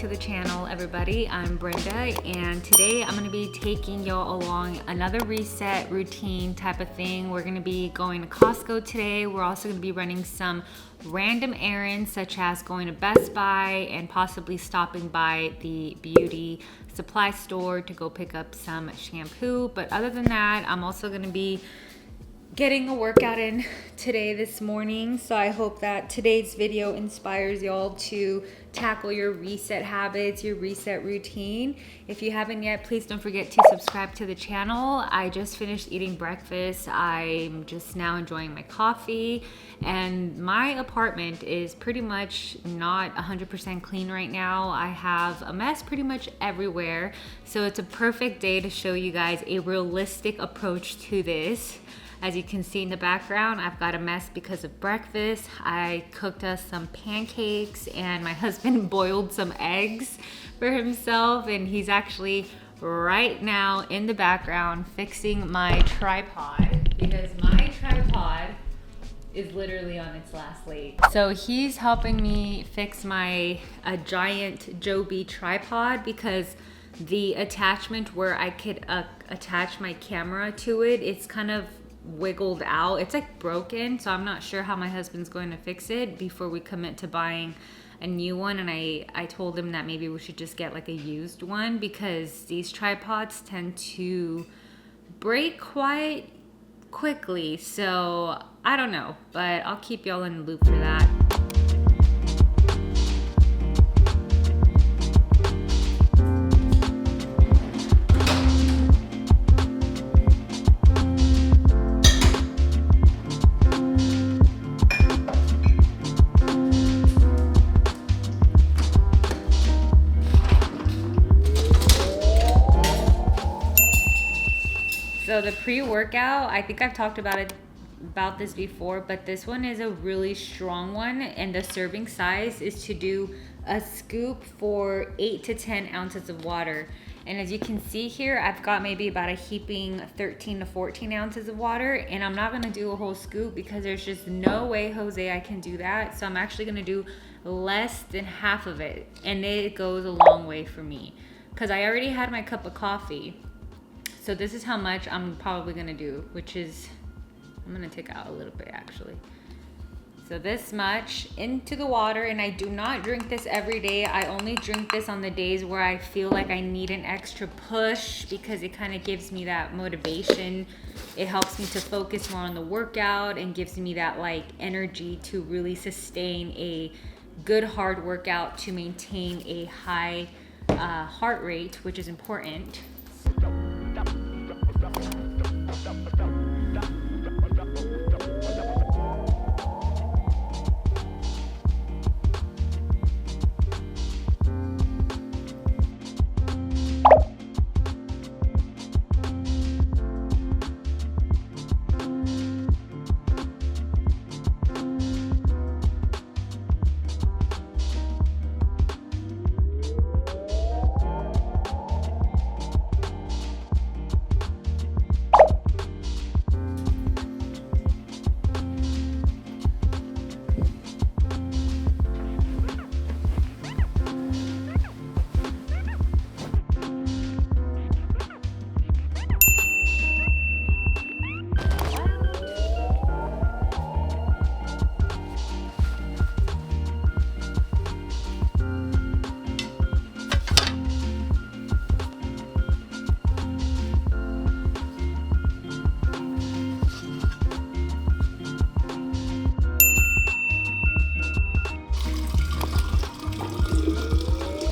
to the channel, everybody. I'm Brenda, and today I'm gonna be taking y'all along another reset routine type of thing. We're gonna be going to Costco today. We're also gonna be running some random errands, such as going to Best Buy and possibly stopping by the beauty supply store to go pick up some shampoo. But other than that, I'm also gonna be getting a workout in today this morning, so I hope that today's video inspires y'all to tackle your reset habits, your reset routine. If you haven't yet, please don't forget to subscribe to the channel. I just finished eating breakfast. I'm just now enjoying my coffee, and my apartment is pretty much not 100% clean right now. I have a mess pretty much everywhere, so it's a perfect day to show you guys a realistic approach to this. As you can see in the background, I've got a mess because of breakfast. I cooked us some pancakes and my husband boiled some eggs for himself, and he's actually right now in the background fixing my tripod because my tripod is literally on its last leg. So he's helping me fix my giant Joby tripod because the attachment where I could attach my camera to it, it's kind of wiggled out. It's like broken, so I'm not sure how my husband's going to fix it before we commit to buying a new one. And I told him that maybe we should just get like a used one because these tripods tend to break quite quickly. So I don't know, but I'll keep y'all in the loop for that. So the pre-workout, I think I've talked about this before, but this one is a really strong one, and the serving size is to do a scoop for 8 to 10 ounces of water. And as you can see here, I've got maybe about a heaping 13 to 14 ounces of water, and I'm not gonna do a whole scoop because there's just no way, Jose, I can do that. So I'm actually gonna do less than half of it, and it goes a long way for me because I already had my cup of coffee. So this is how much I'm probably gonna do, which is, I'm gonna take out a little bit actually. So this much into the water, and I do not drink this every day. I only drink this on the days where I feel like I need an extra push because it kind of gives me that motivation. It helps me to focus more on the workout and gives me that like energy to really sustain a good hard workout to maintain a high heart rate, which is important.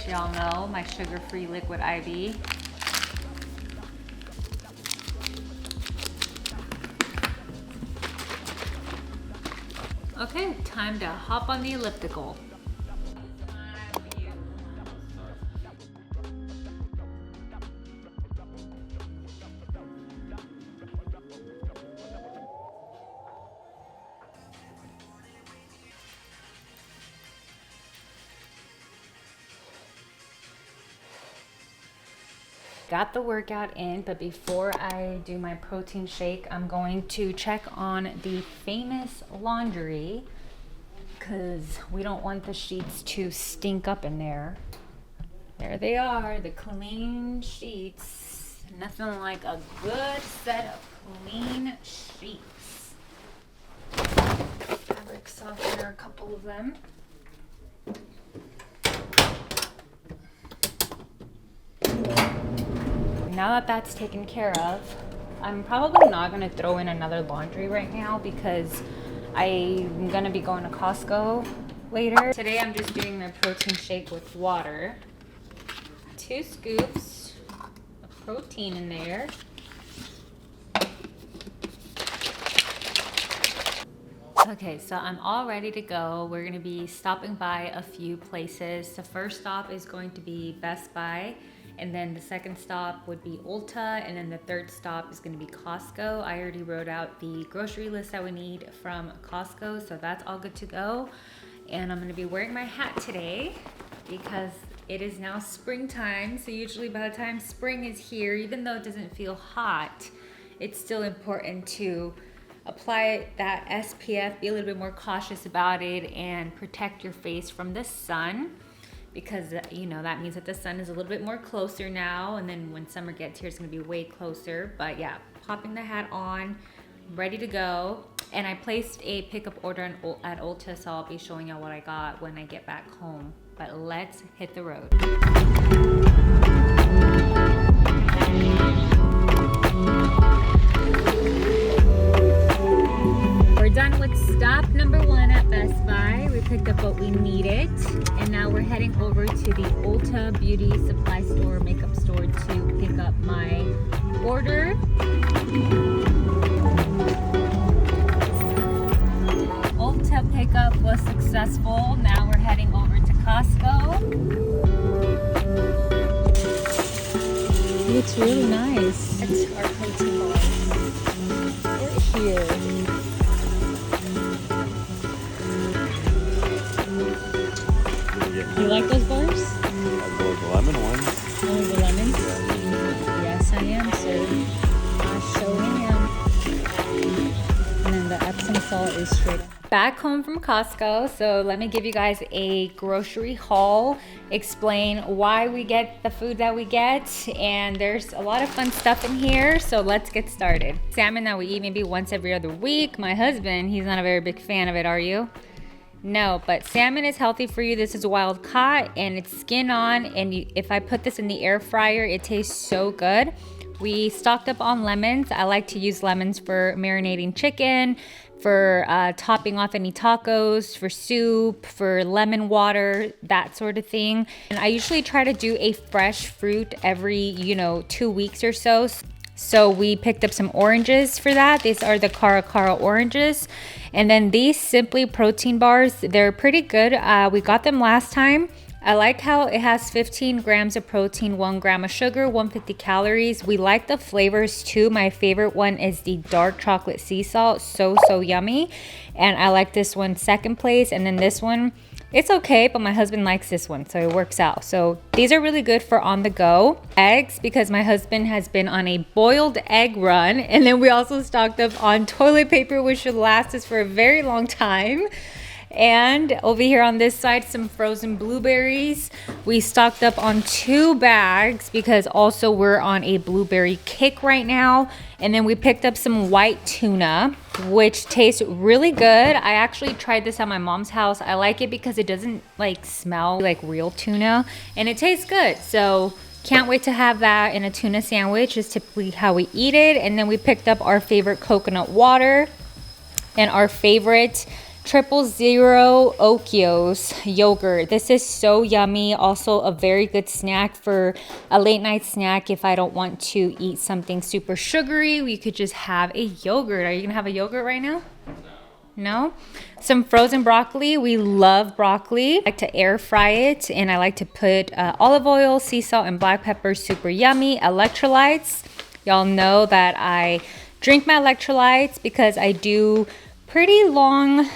Y'all know my sugar-free liquid IV. Okay, time to hop on the elliptical. got the workout in, but before I do my protein shake, I'm going to check on the Famous laundry because we don't want the sheets to stink up in there. There they are, the clean sheets. Nothing like a good set of clean sheets. Fabric softener, a couple of them. Now that that's taken care of, I'm probably not gonna throw in another laundry right now because I'm gonna be going to Costco later. Today I'm just doing my protein shake with water. 2 scoops of protein in there. Okay, so I'm all ready to go. We're gonna be stopping by a few places. The first stop is going to be Best Buy, and then the second stop would be Ulta, and then the third stop is gonna be Costco. I already wrote out the grocery list that we need from Costco, so that's all good to go. And I'm gonna be wearing my hat today because it is now springtime. So usually by the time spring is here, even though it doesn't feel hot, it's still important to apply that SPF, be a little bit more cautious about it, and protect your face from the sun, because you know that means that the sun is a little bit more closer now, and then when summer gets here it's gonna be way closer. But yeah, popping the hat on, ready to go. And I placed a pickup order at Ulta, so I'll be showing y'all what I got when I get back home. But let's hit the road. We're done with stop number 1 at Best Buy. We picked up what we needed, and now we're heading over to the Ulta Beauty Supply Store, makeup store, to pick up my order. Ulta pickup was successful. Now we're heading over to Costco. It looks really nice. It's our protein bars. They're here. You like those bars? The lemon ones. Oh, the lemons? Yeah. Yes, I am, sir. I sure am. And then the Epsom salt is straight up. Back home from Costco, so let me give you guys a grocery haul, explain why we get the food that we get, and there's a lot of fun stuff in here, so let's get started. Salmon that we eat maybe once every other week. My husband, he's not a very big fan of it, are you? No, but salmon is healthy for you. This is wild caught, and it's skin on, and if I put this in the air fryer, it tastes so good. We stocked up on lemons. I like to use lemons for marinating chicken, for topping off any tacos, for soup, for lemon water, that sort of thing. And I usually try to do a fresh fruit every, 2 weeks or so. So we picked up some oranges for that. These are the Cara oranges. And then these Simply protein bars, they're pretty good. We got them last time. I like how it has 15 grams of protein, 1 gram of sugar, 150 calories. We like the flavors too. My favorite one is the dark chocolate sea salt. So yummy. And I like this one second place. And then this one, it's okay, but my husband likes this one, so it works out. So these are really good for on the go. Eggs, because my husband has been on a boiled egg run. And then we also stocked up on toilet paper, which should last us for a very long time. And over here on this side, some frozen blueberries. We stocked up on 2 bags because also we're on a blueberry kick right now. And then we picked up some white tuna, which tastes really good. I actually tried this at my mom's house. I like it because it doesn't smell like real tuna, and it tastes good. So can't wait to have that in a tuna sandwich, is typically how we eat it. And then we picked up our favorite coconut water and our favorite 000 Okios yogurt. This is so yummy. Also a very good snack for a late night snack. If I don't want to eat something super sugary, we could just have a yogurt. Are you gonna have a yogurt right now? No? Some frozen broccoli. We love broccoli. I like to air fry it, and I like to put olive oil, sea salt, and black pepper. Super yummy. Electrolytes. Y'all know that I drink my electrolytes because I do pretty long,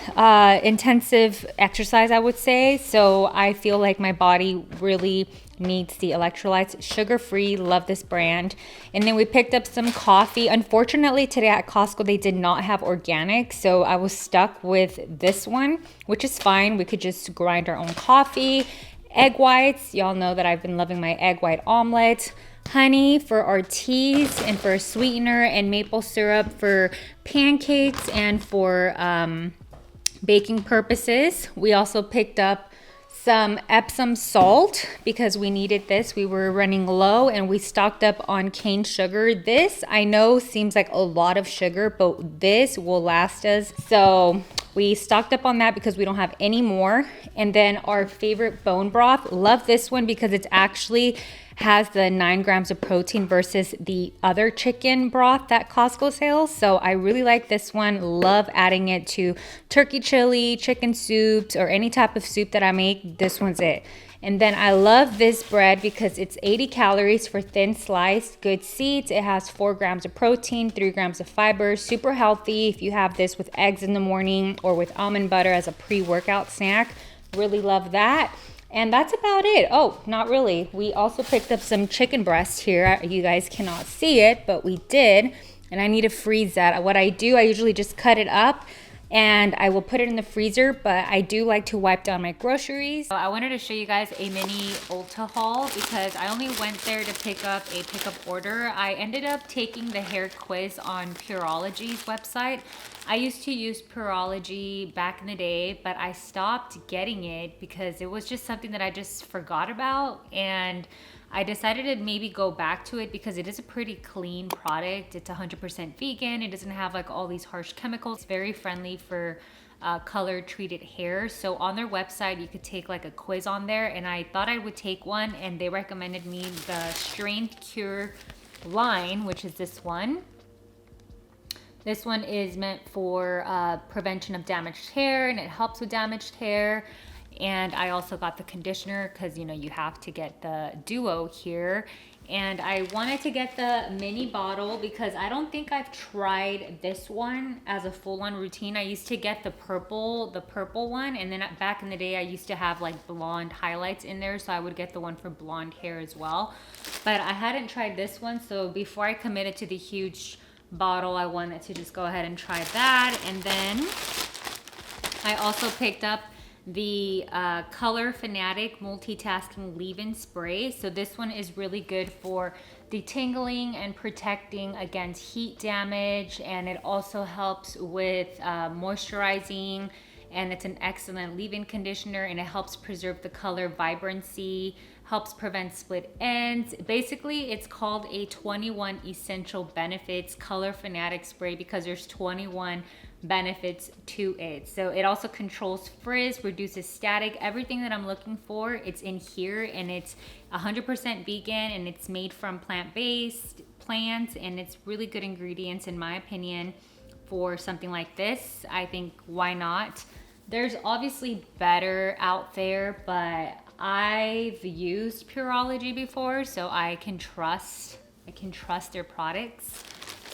intensive exercise, I would say. So I feel like my body really needs the electrolytes. Sugar-free, love this brand. And then we picked up some coffee. Unfortunately, today at Costco, they did not have organic. So I was stuck with this one, which is fine. We could just grind our own coffee. egg whites. Y'all know that I've been loving my egg white omelet. Honey for our teas and for a sweetener, and maple syrup for pancakes and for baking purposes. We also picked up some Epsom salt because we needed this. We were running low, and we stocked up on cane sugar. This I know seems like a lot of sugar, but this will last us. So we stocked up on that because we don't have any more. And then our favorite bone broth. Love this one because it's actually has the 9 grams of protein versus the other chicken broth that Costco sells. So I really like this one. Love adding it to turkey chili, chicken soups, or any type of soup that I make. This one's it. And then I love this bread because it's 80 calories for thin sliced, good seeds. It has 4 grams of protein, 3 grams of fiber, super healthy if you have this with eggs in the morning or with almond butter as a pre-workout snack. Really love that. And that's about it. Oh, not really. We also picked up some chicken breast here. You guys cannot see it, but we did. And I need to freeze that. What I do, I usually just cut it up and I will put it in the freezer, but I do like to wipe down my groceries. So I wanted to show you guys a mini Ulta haul because I only went there to pick up a pickup order. I ended up taking the hair quiz on Pureology's website. I used to use Pureology back in the day, but I stopped getting it because it was just something that I just forgot about, and I decided to maybe go back to it because it is a pretty clean product. It's 100% vegan. It doesn't have like all these harsh chemicals. It's very friendly for color treated hair. So on their website, you could take like a quiz on there, and I thought I would take one, and they recommended me the Strength Cure line, which is this one. This one is meant for prevention of damaged hair, and it helps with damaged hair. And I also got the conditioner because, you know, you have to get the duo here. And I wanted to get the mini bottle because I don't think I've tried this one as a full-on routine. I used to get the purple one, and then back in the day I used to have like blonde highlights in there, so I would get the one for blonde hair as well. But I hadn't tried this one, so before I committed to the huge bottle, I wanted to just go ahead and try that. And then I also picked up the Color Fanatic Multitasking Leave-In Spray. So this one is really good for detangling and protecting against heat damage, and it also helps with moisturizing, and it's an excellent leave-in conditioner, and it helps preserve the color vibrancy, helps prevent split ends. Basically, it's called a 21 Essential Benefits Color Fanatic Spray because there's 21 benefits to it. So it also controls frizz, reduces static, everything that I'm looking for, it's in here, and it's 100% vegan, and it's made from plant-based plants, and it's really good ingredients in my opinion for something like this. I think why not? There's obviously better out there, but I've used Pureology before, so I can trust their products.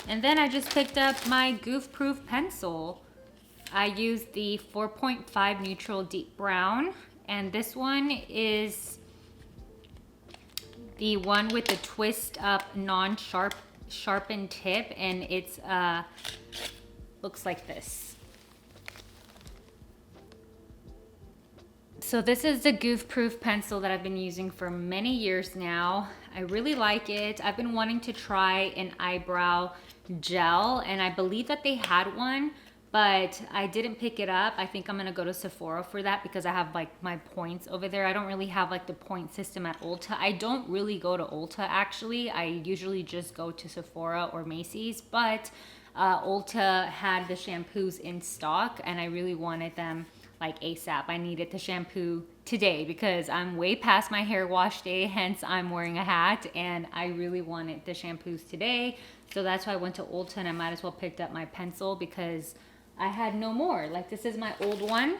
And then I just picked up my Goof Proof pencil. I used the 4.5 Neutral Deep Brown, and this one is the one with the twist up sharpened tip, and it's looks like this. So this is the Goof Proof pencil that I've been using for many years now. I really like it. I've been wanting to try an eyebrow gel, and I believe that they had one, but I didn't pick it up. I think I'm gonna go to Sephora for that because I have like my points over there. I don't really have like the point system at Ulta. I don't really go to Ulta actually. I usually just go to Sephora or Macy's, but Ulta had the shampoos in stock, and I really wanted them like ASAP. I needed the shampoo today because I'm way past my hair wash day, hence I'm wearing a hat, and I really wanted the shampoos today. So that's why I went to Ulta, and I might as well picked up my pencil because I had no more. Like, this is my old one.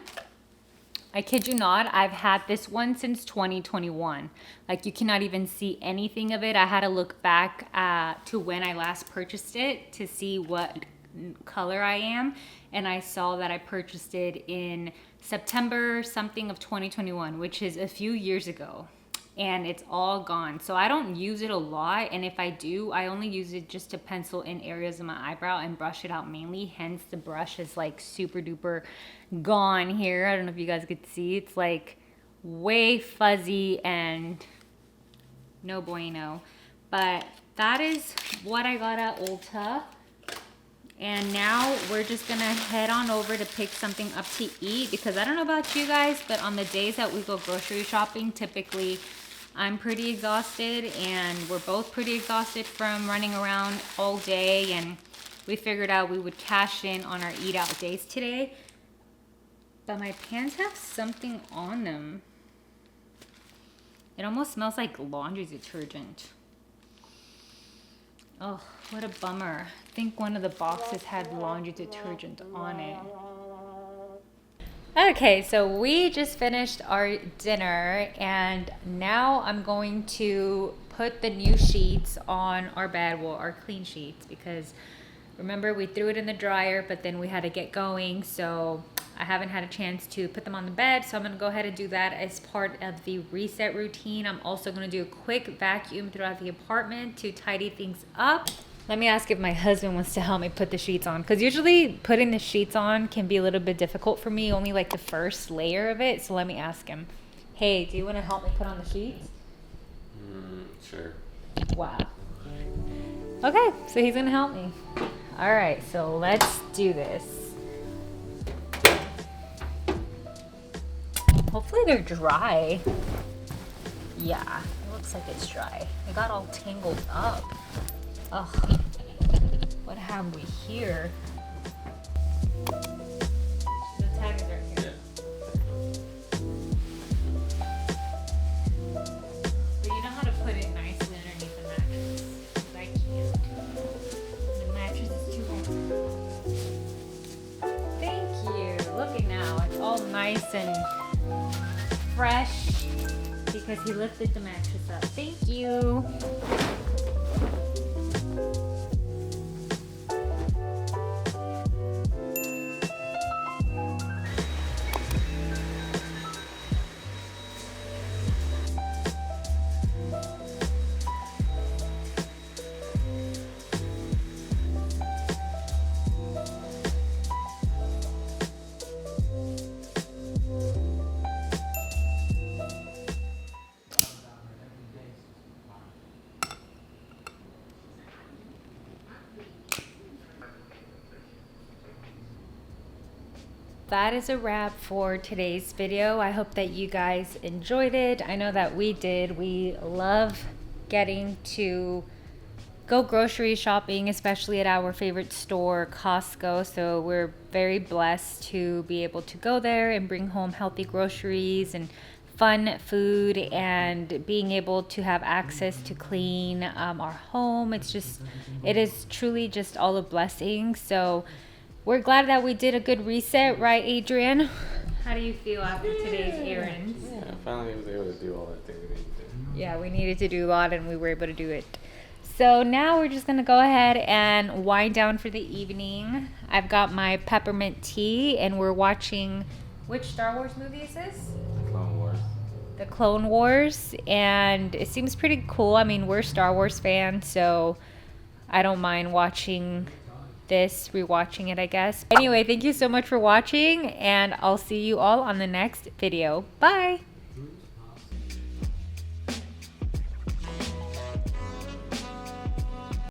I kid you not, I've had this one since 2021. Like, you cannot even see anything of it. I had to look back to when I last purchased it to see what color I am, and I saw that I purchased it in September something of 2021, which is a few years ago, and it's all gone. So I don't use it a lot, and if I do, I only use it just to pencil in areas of my eyebrow and brush it out mainly, hence the brush is like super duper gone here. I don't know if you guys could see, it's like way fuzzy and no bueno. But that is what I got at Ulta. And now we're just gonna head on over to pick something up to eat, because I don't know about you guys, but on the days that we go grocery shopping, typically I'm pretty exhausted and we're both pretty exhausted from running around all day, and we figured out we would cash in on our eat out days today. But my pants have something on them. It almost smells like laundry detergent. Oh, what a bummer. I think one of the boxes had laundry detergent on it. Okay, so we just finished our dinner and now I'm going to put the new sheets on our bed, well, our clean sheets, because remember we threw it in the dryer, but then we had to get going, so I haven't had a chance to put them on the bed, so I'm gonna go ahead and do that as part of the reset routine. I'm also gonna do a quick vacuum throughout the apartment to tidy things up. Let me ask if my husband wants to help me put the sheets on, because usually putting the sheets on can be a little bit difficult for me, only like the first layer of it, so let me ask him. Hey, do you wanna help me put on the sheets? Sure. Wow. Okay, so he's gonna help me. All right, so let's do this. Hopefully they're dry. Yeah, it looks like it's dry. It got all tangled up. Ugh, what have we here? The tag is right here. But you know how to put it nicely underneath the mattress? 'Cause I can't. The mattress is too long. Thank you. Look at now. It's all nice and fresh because he lifted the mattress up. Thank you. That is a wrap for today's video. I hope that you guys enjoyed it. I know that we did. We love getting to go grocery shopping, especially at our favorite store, Costco. So we're very blessed to be able to go there and bring home healthy groceries and fun food, and being able to have access to clean our home. It is truly just all a blessing. So we're glad that we did a good reset, right, Adrian? How do you feel after today's errands? Yeah, I finally was able to do all that thing we needed to do. Yeah, we needed to do a lot and we were able to do it. So now we're just gonna go ahead and wind down for the evening. I've got my peppermint tea and we're watching, which Star Wars movie is this? Clone Wars. The Clone Wars, and it seems pretty cool. I mean, we're Star Wars fans, so I don't mind watching this, rewatching it, I guess. Anyway, thank you so much for watching, and I'll see you all on the next video. Bye!